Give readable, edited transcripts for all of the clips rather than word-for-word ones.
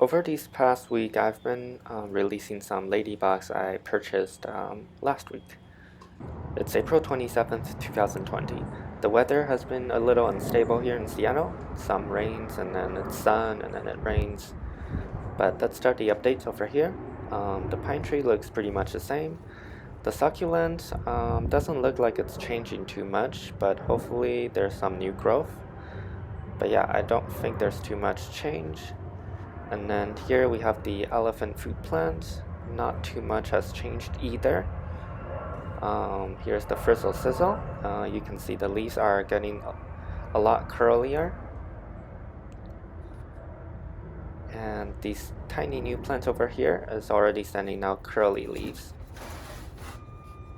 Over these past week, I've been releasing some ladybugs I purchased last week. It's April 27th, 2020. The weather has been a little unstable here in Seattle. Some rains and then it's sun and then it rains. But let's start the updates over here. The pine tree looks pretty much the same. The succulent doesn't look like it's changing too much, but hopefully there's some new growth. But yeah, I don't think there's too much change. And then here we have the elephant food plant. Not too much has changed either. Here's the frizzle sizzle. You can see the leaves are getting a lot curlier. And these tiny new plants over here is already sending out curly leaves.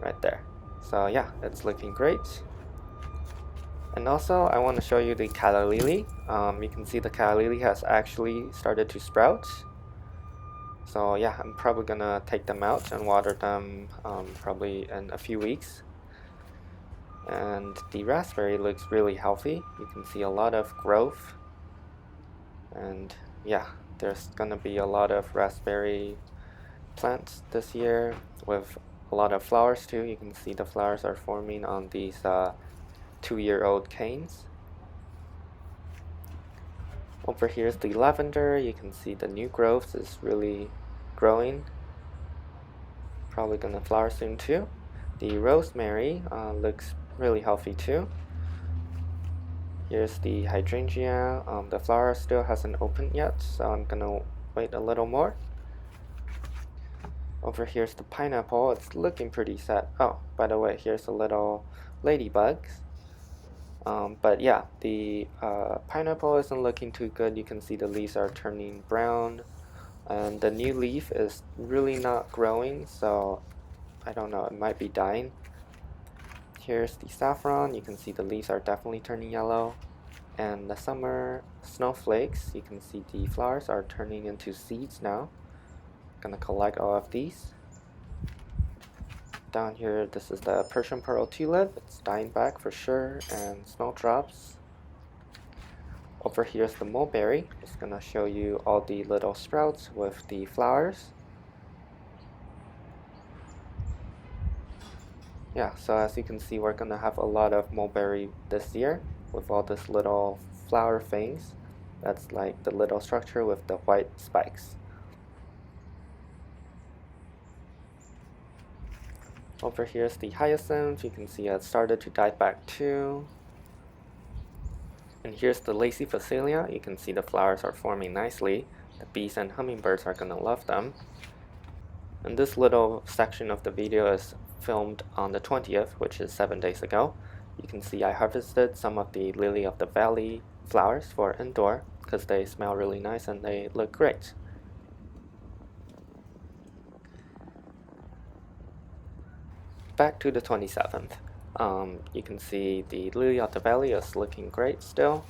Right there. So yeah, it's looking great. And also, I want to show you the calla lily. You can see the calla lily has actually started to sprout. So yeah, I'm probably gonna take them out and water them probably in a few weeks. And the raspberry looks really healthy. You can see a lot of growth. And yeah, there's gonna be a lot of raspberry plants this year with a lot of flowers too. You can see the flowers are forming on these 2-year-old canes. Over here is the lavender. You can see the new growth is really growing. Probably gonna flower soon too. The rosemary looks really healthy too. Here's the hydrangea. The flower still hasn't opened yet, so I'm gonna wait a little more. Over here's the pineapple. It's looking pretty sad. Oh, by the way, here's a little ladybug. But yeah, the pineapple isn't looking too good. You can see the leaves are turning brown, and the new leaf is really not growing, so I don't know, it might be dying. Here's the saffron. You can see the leaves are definitely turning yellow. And the summer snowflakes, you can see the flowers are turning into seeds now. Gonna collect all of these. Down here, this is the Persian pearl tulip. It's dying back for sure, and snowdrops. Over here is the mulberry. Just gonna show you all the little sprouts with the flowers. Yeah, so as you can see, we're gonna have a lot of mulberry this year with all this little flower things. That's like the little structure with the white spikes. Over here is the hyacinth. You can see it started to die back too. And here's the lacy phacelia. You can see the flowers are forming nicely. The bees and hummingbirds are gonna love them. And this little section of the video is filmed on the 20th, which is 7 days ago. You can see I harvested some of the lily of the valley flowers for indoor because they smell really nice and they look great. Back to the 27th. You can see the lily of the valley is looking great still,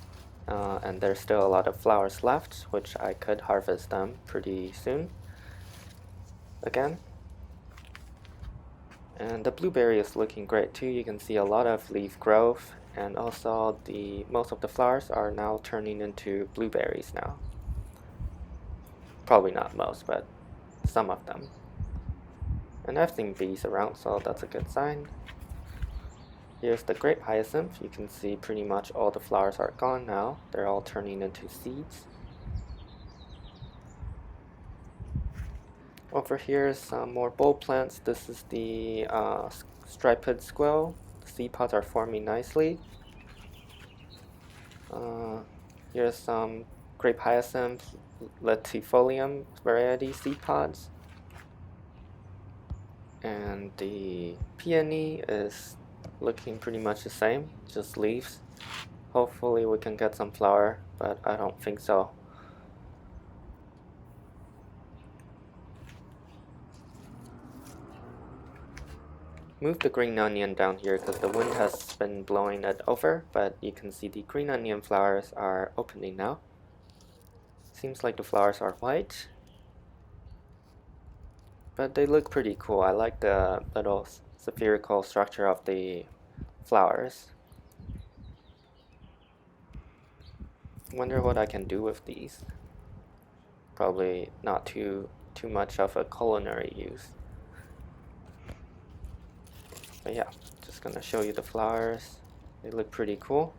and there's still a lot of flowers left, which I could harvest them pretty soon again. And the blueberry is looking great too. You can see a lot of leaf growth, and also most of the flowers are now turning into blueberries now. Probably not most, but some of them. And I've seen bees around, so that's a good sign. Here's the grape hyacinth. You can see pretty much all the flowers are gone now. They're all turning into seeds. Over here is some more bulb plants. This is the striped squill. The seed pods are forming nicely. Here's some grape hyacinth latifolium variety seed pods. And the peony is looking pretty much the same, just leaves. Hopefully we can get some flower, but I don't think so. Move the green onion down here because the wind has been blowing it over, but you can see the green onion flowers are opening now. Seems like the flowers are white, but they look pretty cool. I like the little spherical structure of the flowers. Wonder what I can do with these. probably not too much of a culinary use. But yeah, just gonna show you the flowers. They look pretty cool.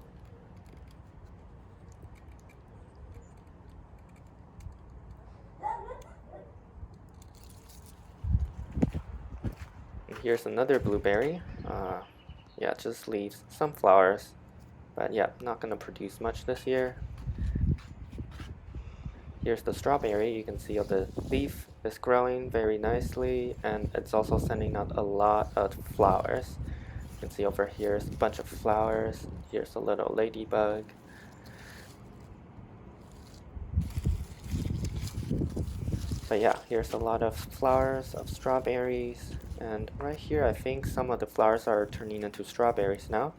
And here's another blueberry. Yeah, just leaves some flowers, but yeah, not gonna produce much this year. Here's the strawberry. You can see the leaf is growing very nicely, and it's also sending out a lot of flowers. You can see over here is a bunch of flowers. Here's a little ladybug. But yeah, here's a lot of flowers of strawberries, and right here I think some of the flowers are turning into strawberries now.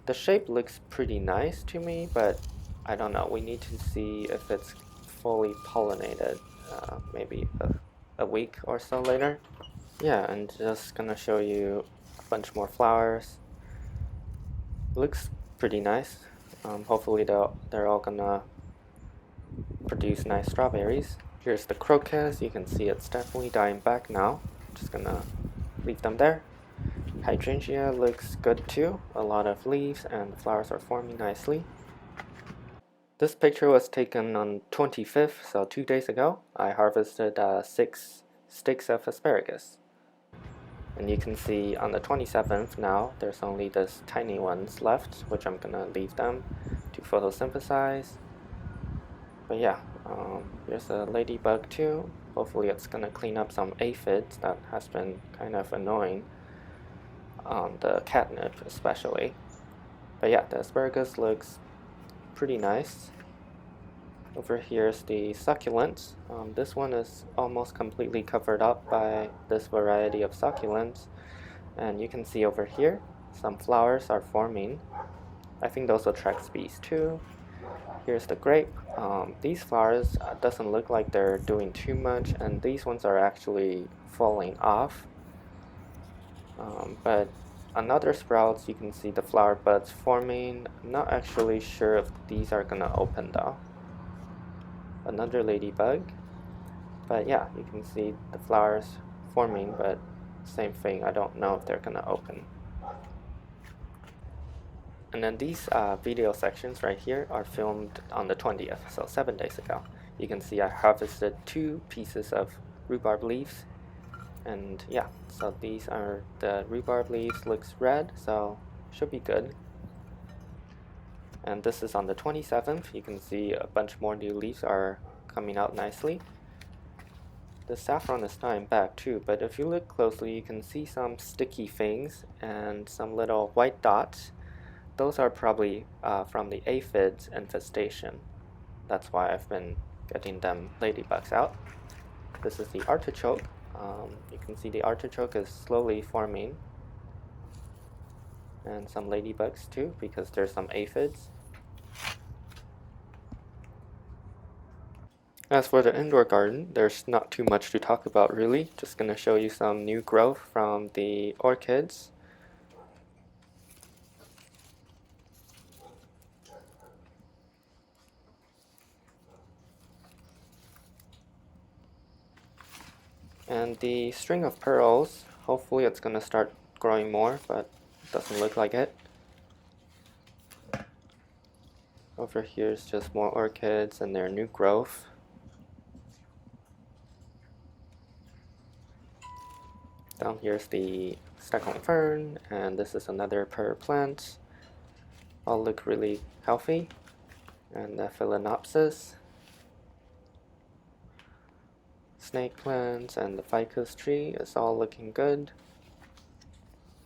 The shape looks pretty nice to me, but I don't know, we need to see if it's fully pollinated, maybe a week or so later. Yeah, and just gonna show you a bunch more flowers. Looks pretty nice. Hopefully they're all gonna produce nice strawberries. Here's the crocus. You can see it's definitely dying back now. Just gonna leave them there. Hydrangea looks good too. A lot of leaves and the flowers are forming nicely. This picture was taken on 25th, so 2 days ago. I harvested 6 sticks of asparagus. And you can see on the 27th now, there's only this tiny ones left, which I'm gonna leave them to photosynthesize. But yeah, here's a ladybug too. Hopefully it's gonna clean up some aphids that has been kind of annoying on the catnip especially. But yeah, the asparagus looks pretty nice. Over here is the succulents. This one is almost completely covered up by this variety of succulents. And you can see over here, some flowers are forming. I think those attract bees too. Here's the grape. These flowers doesn't look like they're doing too much, and these ones are actually falling off. But on other sprouts, you can see the flower buds forming. I'm not actually sure if these are gonna open though. Another ladybug. But yeah, you can see the flowers forming, but same thing, I don't know if they're gonna open. And then these video sections right here are filmed on the 20th, so 7 days ago. You can see I harvested 2 pieces of rhubarb leaves. And yeah, so these are the rhubarb leaves, looks red, so should be good. And this is on the 27th. You can see a bunch more new leaves are coming out nicely. The saffron is dying back too, but if you look closely, you can see some sticky things and some little white dots. Those are probably from the aphids infestation. That's why I've been getting them ladybugs out. This is the artichoke. You can see the artichoke is slowly forming. And some ladybugs too, because there's some aphids. As for the indoor garden, there's not too much to talk about really. Just gonna show you some new growth from the orchids. And the string of pearls, hopefully it's gonna start growing more, but it doesn't look like it. Over here is just more orchids and their new growth. Down here is the Stockholm fern, and this is another pear plant. All look really healthy. And the phalaenopsis, snake plants, and the ficus tree is all looking good.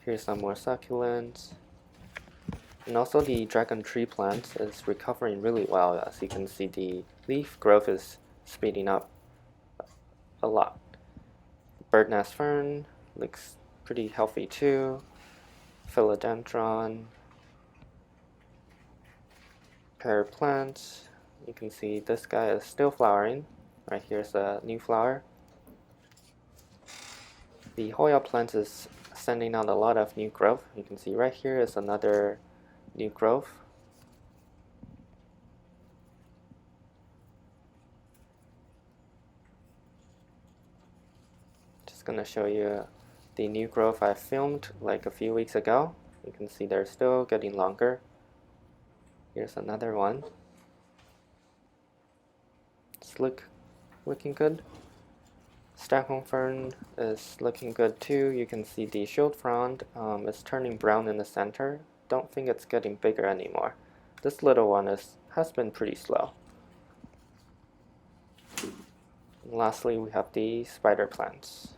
Here's some more succulents. And also the dragon tree plant is recovering really well. As you can see, the leaf growth is speeding up a lot. Bird nest fern looks pretty healthy too. Philodendron, pear plants. You can see this guy is still flowering. Right here's a new flower. The hoya plant is sending out a lot of new growth. You can see right here is another new growth. gonna show you the new growth I filmed like a few weeks ago. You can see they're still getting longer. Here's another one. It's looking good. Stackhorn fern is looking good too. You can see the shield frond is turning brown in the center. Don't think it's getting bigger anymore. This little one has been pretty slow. And lastly, we have the spider plants.